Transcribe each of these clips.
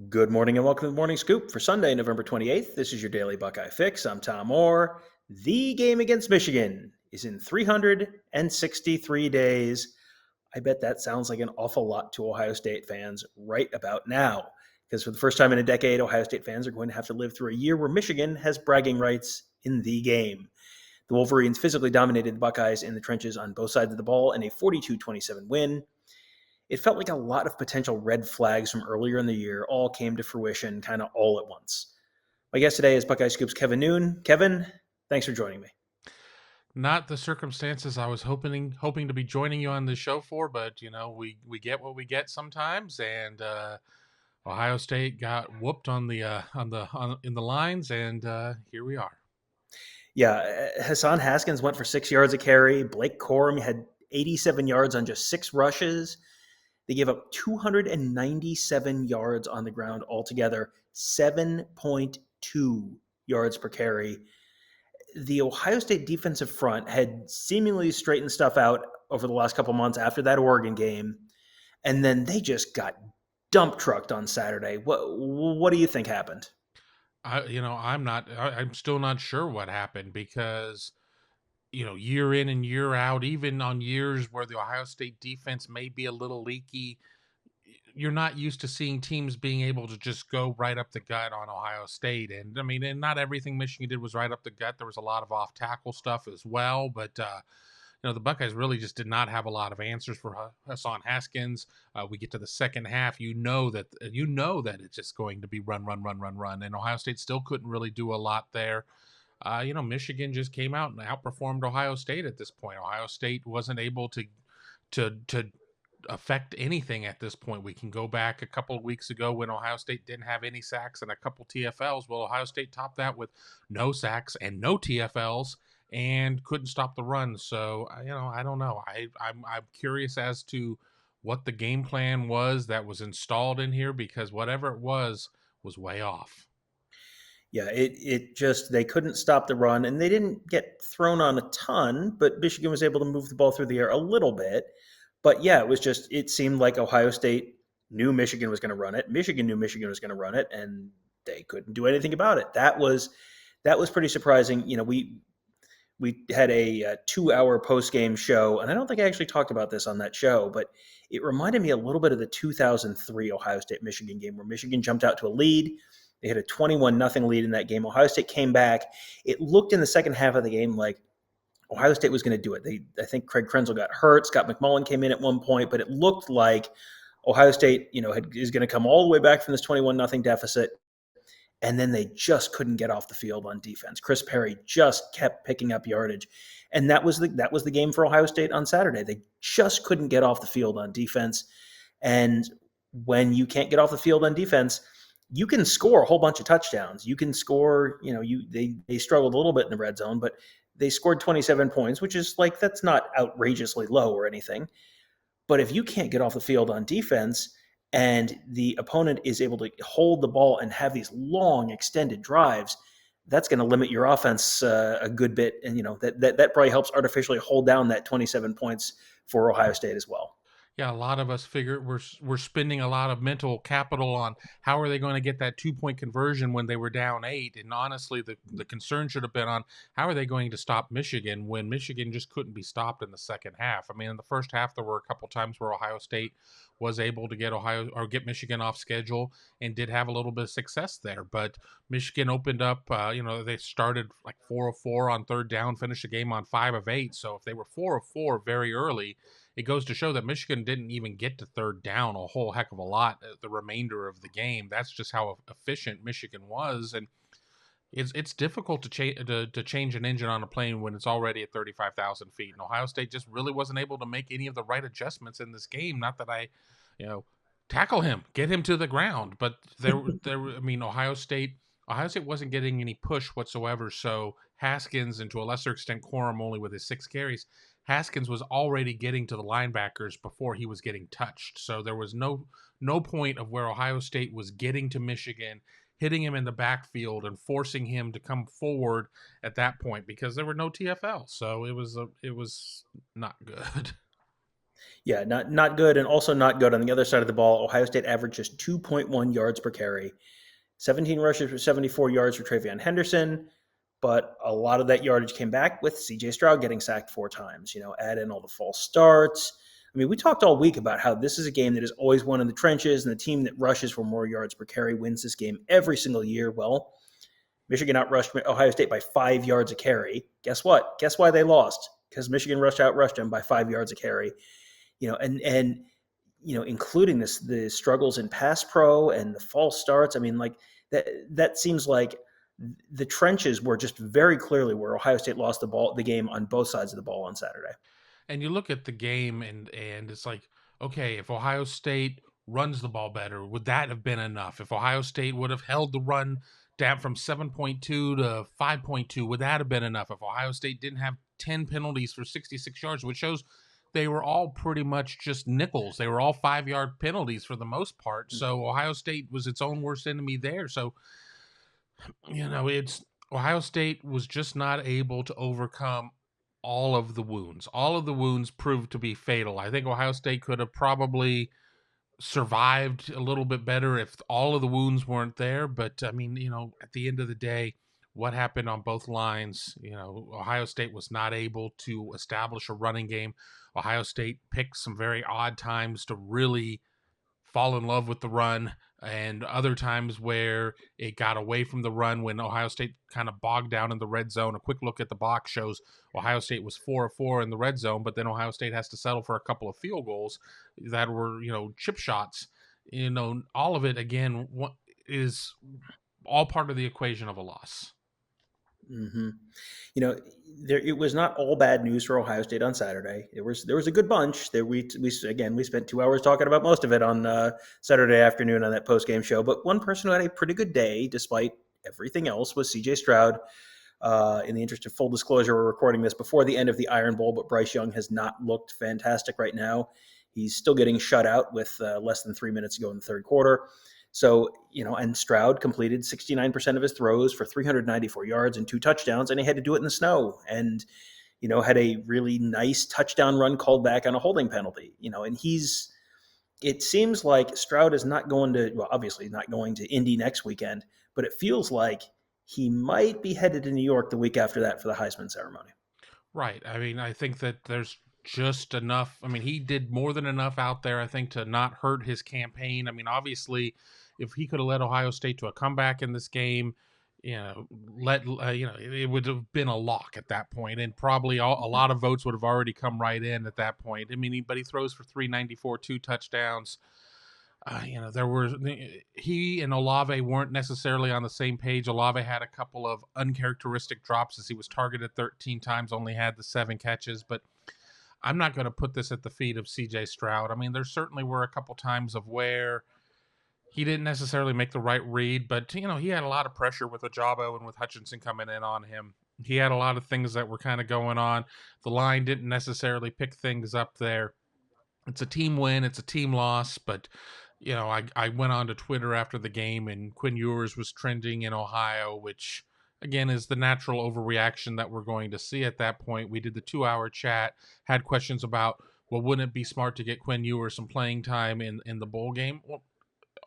Good morning and welcome to the Morning Scoop for Sunday, November 28th. This is your daily Buckeye fix. I'm Tom Orr. The game against Michigan is in 363 days. I bet that sounds like an awful lot to Ohio State fans right about now, because for the first time in a decade, Ohio State fans are going to have to live through a year where Michigan has bragging rights in the game. The Wolverines physically dominated the Buckeyes in the trenches on both sides of the ball in a 42-27 win. It felt like a lot of potential red flags from earlier in the year all came to fruition kind of all at once. My guest today is Buckeye Scoop's Kevin Noon. Kevin, thanks for joining me. Not the circumstances I was hoping to be joining you on the show for, but we get what we get sometimes, and Ohio State got whooped in the lines, and here we are. Yeah, Hassan Haskins went for 6 yards a carry. Blake Corum had 87 yards on just six rushes. They gave up 297 yards on the ground altogether, 7.2 yards per carry. The Ohio State defensive front had seemingly straightened stuff out over the last couple months after that Oregon game, and then they just got dump trucked on Saturday. What do you think happened? I'm still not sure what happened because year in and year out, even on years where the Ohio State defense may be a little leaky, you're not used to seeing teams being able to just go right up the gut on Ohio State. And I mean, and not everything Michigan did was right up the gut. There was a lot of off tackle stuff as well. But, the Buckeyes really just did not have a lot of answers for Hassan Haskins. We get to the second half, you know that it's just going to be run, run, run, run, run. And Ohio State still couldn't really do a lot there. Michigan just came out and outperformed Ohio State at this point. Ohio State wasn't able to affect anything at this point. We can go back a couple of weeks ago when Ohio State didn't have any sacks and a couple TFLs. Well, Ohio State topped that with no sacks and no TFLs and couldn't stop the run. So, I don't know. I'm curious as to what the game plan was that was installed in here because whatever it was way off. Yeah, it just they couldn't stop the run, and they didn't get thrown on a ton, but Michigan was able to move the ball through the air a little bit. But yeah, it seemed like Ohio State knew Michigan was going to run it. Michigan knew Michigan was going to run it, and they couldn't do anything about it. That was pretty surprising. We had a 2 hour post game show, and I don't think I actually talked about this on that show, but it reminded me a little bit of the 2003 Ohio State Michigan game where Michigan jumped out to a lead. They had a 21-0 lead in that game. Ohio State came back. It looked in the second half of the game like Ohio State was going to do it. I think Craig Krenzel got hurt. Scott McMullen came in at one point, but it looked like Ohio State, is going to come all the way back from this 21-0 deficit, and then they just couldn't get off the field on defense. Chris Perry just kept picking up yardage, and that was the game for Ohio State on Saturday. They just couldn't get off the field on defense, and when you can't get off the field on defense, you can score a whole bunch of touchdowns. You can score, they struggled a little bit in the red zone, but they scored 27 points, which is like that's not outrageously low or anything. But if you can't get off the field on defense and the opponent is able to hold the ball and have these long extended drives, that's going to limit your offense a good bit, and that probably helps artificially hold down that 27 points for Ohio State as well. Yeah, a lot of us figure we're spending a lot of mental capital on how are they going to get that 2 point conversion when they were down eight. And honestly, the concern should have been on how are they going to stop Michigan when Michigan just couldn't be stopped in the second half. I mean, in the first half, there were a couple times where Ohio State was able to get Michigan off schedule and did have a little bit of success there. But Michigan opened up, they started like 4 of 4 on third down, finished the game on 5 of 8. So if they were 4 of 4 very early, it goes to show that Michigan didn't even get to third down a whole heck of a lot the remainder of the game. That's just how efficient Michigan was, and it's difficult to change an engine on a plane when it's already at 35,000 feet. And Ohio State just really wasn't able to make any of the right adjustments in this game. Not that I, you know, tackle him, get him to the ground, but I mean, Ohio State wasn't getting any push whatsoever. So Haskins, and to a lesser extent Corum, only with his 6 carries, Haskins was already getting to the linebackers before he was getting touched. So there was no point of where Ohio State was getting to Michigan, hitting him in the backfield and forcing him to come forward at that point because there were no TFL. So it was not good. Yeah, not good, and also not good on the other side of the ball. Ohio State averaged just 2.1 yards per carry, 17 rushes for 74 yards for Travion Henderson, but a lot of that yardage came back with C.J. Stroud getting sacked 4 times. Add in all the false starts. I mean, we talked all week about how this is a game that is always won in the trenches, and the team that rushes for more yards per carry wins this game every single year. Well, Michigan outrushed Ohio State by 5 yards a carry. Guess what? Guess why they lost? Because Michigan outrushed them by 5 yards a carry. Including the struggles in pass pro and the false starts. I mean, like that seems like the trenches were just very clearly where Ohio State lost the game on both sides of the ball on Saturday. And you look at the game, and it's like, okay, if Ohio State runs the ball better, would that have been enough? If Ohio State would have held the run down from 7.2 to 5.2, would that have been enough? If Ohio State didn't have 10 penalties for 66 yards, which shows they were all pretty much just nickels. They were all 5-yard penalties for the most part. So Ohio State was its own worst enemy there. So, it's Ohio State was just not able to overcome all of the wounds. All of the wounds proved to be fatal. I think Ohio State could have probably survived a little bit better if all of the wounds weren't there. But I mean, at the end of the day, what happened on both lines? Ohio State was not able to establish a running game. Ohio State picked some very odd times to really fall in love with the run, and other times where it got away from the run when Ohio State kind of bogged down in the red zone. A quick look at the box shows Ohio State was 4 of 4 in the red zone, but then Ohio State has to settle for a couple of field goals that were, chip shots. All of it, again, is all part of the equation of a loss. Mm-hmm. It was not all bad news for Ohio State on Saturday. There was a good bunch. We spent 2 hours talking about most of it on Saturday afternoon on that post game show. But one person who had a pretty good day despite everything else was C.J. Stroud. In the interest of full disclosure, we're recording this before the end of the Iron Bowl, but Bryce Young has not looked fantastic right now. He's still getting shut out with less than 3 minutes to go in the third quarter. So, and Stroud completed 69% of his throws for 394 yards and 2 touchdowns, and he had to do it in the snow. And, had a really nice touchdown run called back on a holding penalty. And it seems like Stroud is not going to, well, obviously not going to Indy next weekend, but it feels like he might be headed to New York the week after that for the Heisman ceremony. Right. I mean, I think that there's just enough. I mean, he did more than enough out there, I think, to not hurt his campaign. I mean, obviously, if he could have led Ohio State to a comeback in this game, it would have been a lock at that point, and probably a lot of votes would have already come right in at that point. I mean, but he throws for 394, 2 touchdowns. There were he and Olave weren't necessarily on the same page. Olave had a couple of uncharacteristic drops as he was targeted 13 times, only had the 7 catches. But I'm not going to put this at the feet of C.J. Stroud. I mean, there certainly were a couple times of where he didn't necessarily make the right read, but he had a lot of pressure with Ajabo and with Hutchinson coming in on him. He had a lot of things that were kind of going on. The line didn't necessarily pick things up there. It's a team win, it's a team loss, but I went on to Twitter after the game, and Quinn Ewers was trending in Ohio, which again is the natural overreaction that we're going to see at that point. We did the 2-hour chat, had questions about, well, wouldn't it be smart to get Quinn Ewers some playing time in the bowl game? Well,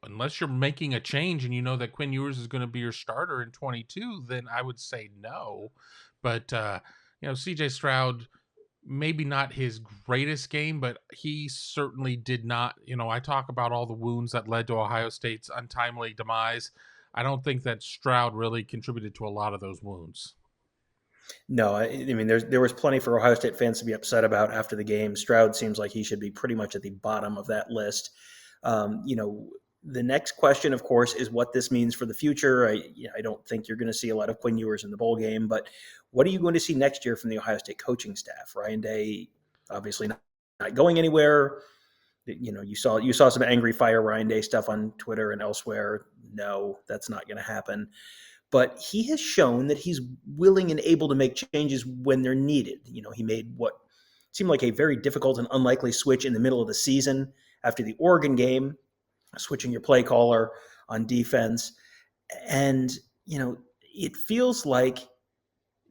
unless you're making a change and you know that Quinn Ewers is going to be your starter in 22, then I would say no. But CJ Stroud, maybe not his greatest game, but he certainly did not. I talk about all the wounds that led to Ohio State's untimely demise. I don't think that Stroud really contributed to a lot of those wounds. No, I mean, there was plenty for Ohio State fans to be upset about after the game. Stroud seems like he should be pretty much at the bottom of that list. The next question, of course, is what this means for the future. I don't think you're going to see a lot of Quinn Ewers in the bowl game, but what are you going to see next year from the Ohio State coaching staff? Ryan Day, obviously not going anywhere. You saw some angry fire Ryan Day stuff on Twitter and elsewhere. No, that's not going to happen. But he has shown that he's willing and able to make changes when they're needed. He made what seemed like a very difficult and unlikely switch in the middle of the season after the Oregon game, switching your play caller on defense. And, it feels like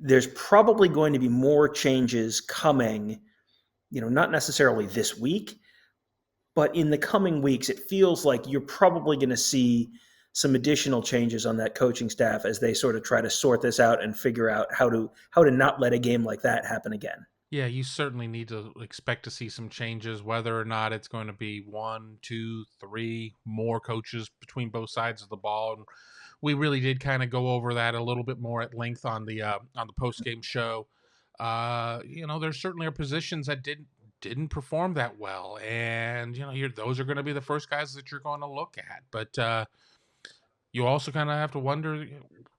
there's probably going to be more changes coming not necessarily this week, but in the coming weeks, it feels like you're probably going to see some additional changes on that coaching staff as they sort of try to sort this out and figure out how to not let a game like that happen again. Yeah, you certainly need to expect to see some changes, whether or not it's going to be one, two, three more coaches between both sides of the ball. And we really did kind of go over that a little bit more at length on the post game show. There certainly are positions that didn't perform that well, and those are going to be the first guys that you're going to look at. But you also kind of have to wonder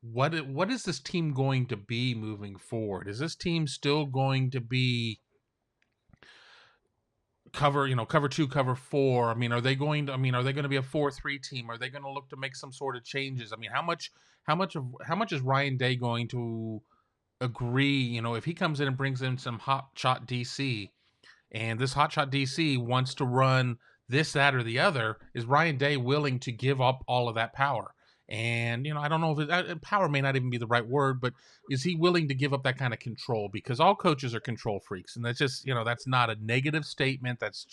what is this team going to be moving forward? Is this team still going to be cover two, cover four? I mean, are they going to be a 4-3 team? Are they going to look to make some sort of changes? I mean, how much is Ryan Day going to agree, if he comes in and brings in some hot shot DC, and this hotshot DC wants to run this, that, or the other, is Ryan Day willing to give up all of that power? And I don't know if power may not even be the right word, but is he willing to give up that kind of control? Because all coaches are control freaks, and that's just that's not a negative statement. That's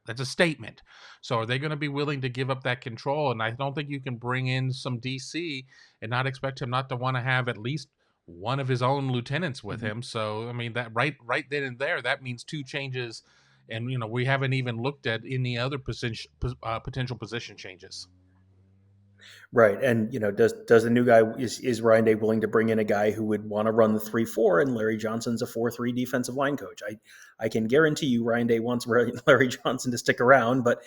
a statement. So are they going to be willing to give up that control? And I don't think you can bring in some DC and not expect him not to want to have at least one of his own lieutenants with Mm-hmm. him. So I mean, that right then and there, that means two changes, and we haven't even looked at any other potential position changes. Right, and does the new guy is Ryan Day willing to bring in a guy who would want to run the 3-4, and Larry Johnson's a 4-3 defensive line coach? I can guarantee you Ryan Day wants Larry Johnson to stick around, but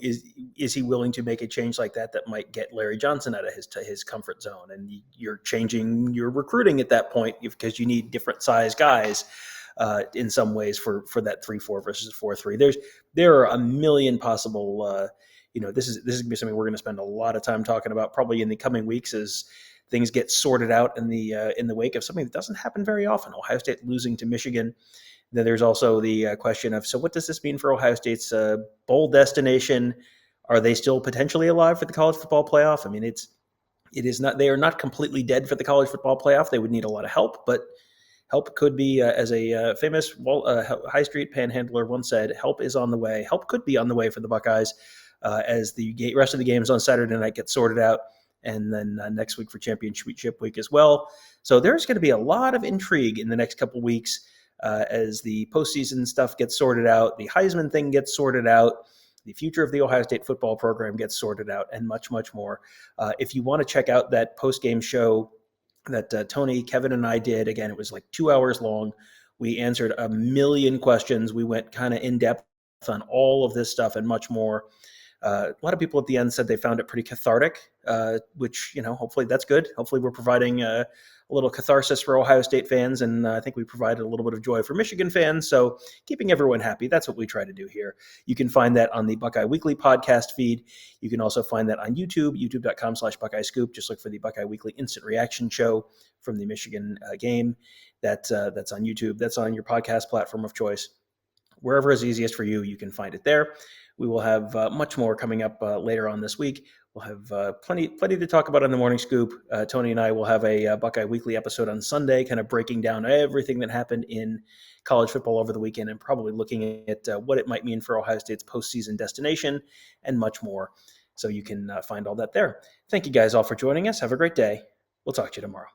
is he willing to make a change like that might get Larry Johnson out of his comfort zone? And you're changing your recruiting at that point because you need different size guys. In some ways, for that 3-4 versus 4-3, there are a million possible. This is gonna be something we're going to spend a lot of time talking about probably in the coming weeks as things get sorted out in the wake of something that doesn't happen very often. Ohio State losing to Michigan. Then there's also the question of, so what does this mean for Ohio State's bowl destination? Are they still potentially alive for the college football playoff? I mean, it is not. They are not completely dead for the college football playoff. They would need a lot of help, but help could be, as a famous High Street panhandler once said, help is on the way. Help could be on the way for the Buckeyes as the rest of the games on Saturday night get sorted out, and then next week for championship week as well. So there's going to be a lot of intrigue in the next couple weeks as the postseason stuff gets sorted out, the Heisman thing gets sorted out, the future of the Ohio State football program gets sorted out, and much, much more. If you want to check out that post-game show that Tony, Kevin, and I did. Again, it was like 2 hours long. We answered a million questions. We went kind of in depth on all of this stuff and much more. A lot of people at the end said they found it pretty cathartic, which, hopefully that's good. Hopefully we're providing a little catharsis for Ohio State fans, and I think we provided a little bit of joy for Michigan fans. So keeping everyone happy, that's what we try to do here. You can find that on the Buckeye Weekly podcast feed. You can also find that on YouTube, youtube.com/Buckeye Scoop. Just look for the Buckeye Weekly Instant Reaction Show from the Michigan game. That's on YouTube. That's on your podcast platform of choice. Wherever is easiest for you, you can find it there. We will have much more coming up later on this week. We'll have plenty to talk about on the Morning Scoop. Tony and I will have a Buckeye Weekly episode on Sunday, kind of breaking down everything that happened in college football over the weekend and probably looking at what it might mean for Ohio State's postseason destination and much more. So you can find all that there. Thank you guys all for joining us. Have a great day. We'll talk to you tomorrow.